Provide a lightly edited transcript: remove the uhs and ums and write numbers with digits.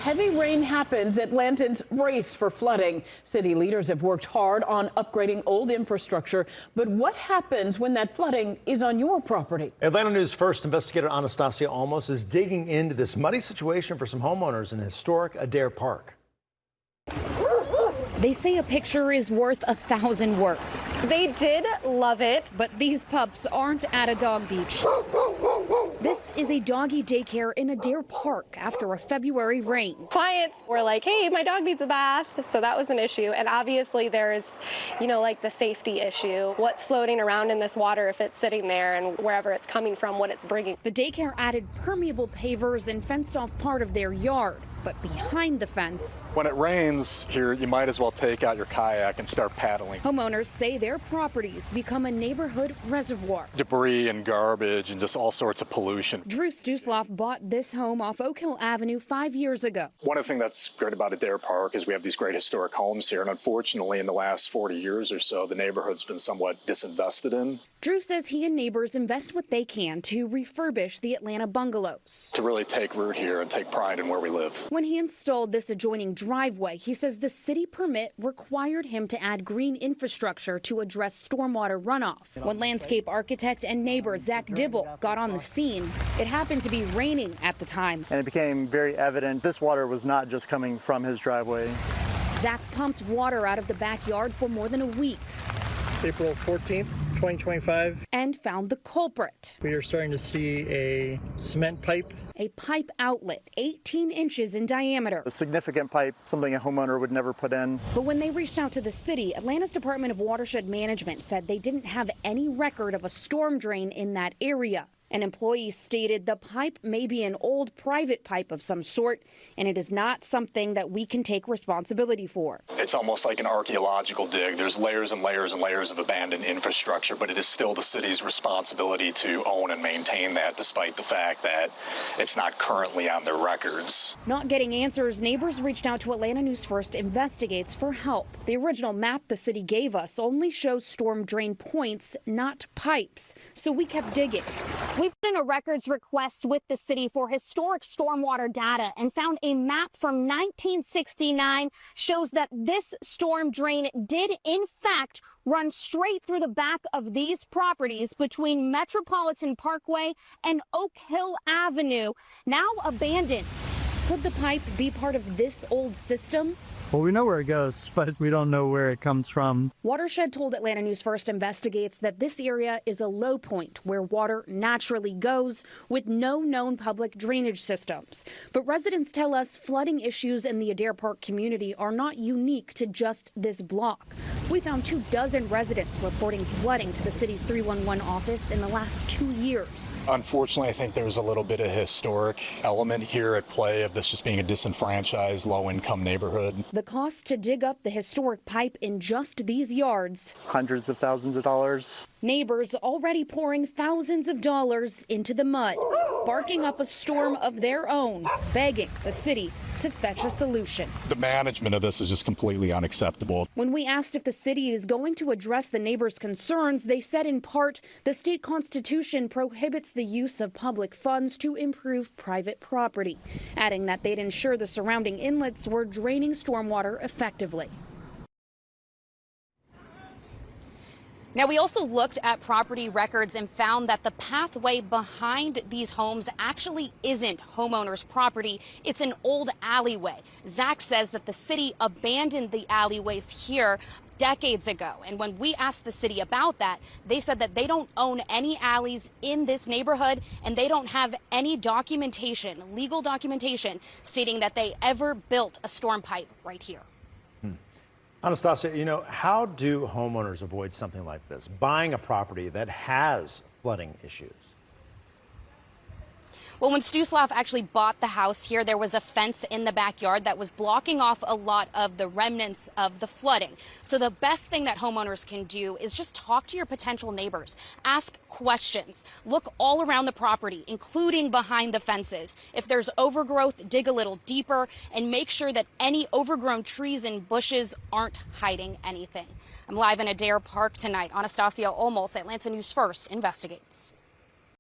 heavy rain happens, Atlantans brace for flooding. City leaders have worked hard on upgrading old infrastructure. But what happens when that flooding is on your property? Atlanta News First investigator Anastasia Olmos is digging into this muddy situation for some homeowners in historic Adair Park. They say a picture is worth 1,000 words. They did love it. But these pups aren't at a dog beach. This is a doggy daycare in Adair Park after a February rain. Clients were like, hey, my dog needs a bath. So that was an issue. And obviously there's, like the safety issue. What's floating around in this water if it's sitting there and wherever it's coming from, what it's bringing. The daycare added permeable pavers and fenced off part of their yard. But behind the fence, when it rains here, you might as well take out your kayak and start paddling. Homeowners say their properties become a neighborhood reservoir. Debris and garbage and just all sorts of pollution. Drew Stuslav bought this home off Oak Hill Avenue 5 years ago. One of the things that's great about Adair Park is we have these great historic homes here. And unfortunately, in the last 40 years or so, the neighborhood's been somewhat disinvested in. Drew says he and neighbors invest what they can to refurbish the Atlanta bungalows. To really take root here and take pride in where we live. When he installed this adjoining driveway, he says the city permit required him to add green infrastructure to address stormwater runoff. When landscape architect and neighbor Zach Dibble got on the scene, it happened to be raining at the time. And it became very evident this water was not just coming from his driveway. Zach pumped water out of the backyard for more than a week. April 14th, 2025. And found the culprit. We are starting to see a cement pipe. A pipe outlet 18 inches in diameter. A significant pipe, something a homeowner would never put in. But when they reached out to the city, Atlanta's Department of Watershed Management said they didn't have any record of a storm drain in that area. An employee stated the pipe may be an old private pipe of some sort, and it is not something that we can take responsibility for. It's almost like an archaeological dig. There's layers and layers and layers of abandoned infrastructure, but it is still the city's responsibility to own and maintain that, despite the fact that it's not currently on their records. Not getting answers, neighbors reached out to Atlanta News First Investigates for help. The original map the city gave us only shows storm drain points, not pipes, so we kept digging. We put in a records request with the city for historic stormwater data and found a map from 1969 shows that this storm drain did in fact run straight through the back of these properties between Metropolitan Parkway and Oak Hill Avenue, now abandoned. Could the pipe be part of this old system? Well, we know where it goes, but we don't know where it comes from. Watershed told Atlanta News First Investigates that this area is a low point where water naturally goes with no known public drainage systems. But residents tell us flooding issues in the Adair Park community are not unique to just this block. We found 24 residents reporting flooding to the city's 311 office in the last 2 years. Unfortunately, I think there's a little bit of historic element here at play of this just being a disenfranchised, low-income neighborhood. The cost to dig up the historic pipe in just these yards. Hundreds of thousands of dollars. Neighbors already pouring thousands of dollars into the mud, barking up a storm of their own, begging the city to fetch a solution. The management of this is just completely unacceptable. When we asked if the city is going to address the neighbors' concerns, they said in part the state constitution prohibits the use of public funds to improve private property, adding that they'd ensure the surrounding inlets were draining stormwater effectively. Now, we also looked at property records and found that the pathway behind these homes actually isn't homeowners' property. It's an old alleyway. Zach says that the city abandoned the alleyways here decades ago. And when we asked the city about that, they said that they don't own any alleys in this neighborhood and they don't have any documentation, legal documentation, stating that they ever built a storm pipe right here. Anastasia, how do homeowners avoid something like this, buying a property that has flooding issues? Well, when Stuslav actually bought the house here, there was a fence in the backyard that was blocking off a lot of the remnants of the flooding. So the best thing that homeowners can do is just talk to your potential neighbors, ask questions, look all around the property, including behind the fences. If there's overgrowth, dig a little deeper and make sure that any overgrown trees and bushes aren't hiding anything. I'm live in Adair Park tonight. Anastasia Olmos, Atlanta News First Investigates.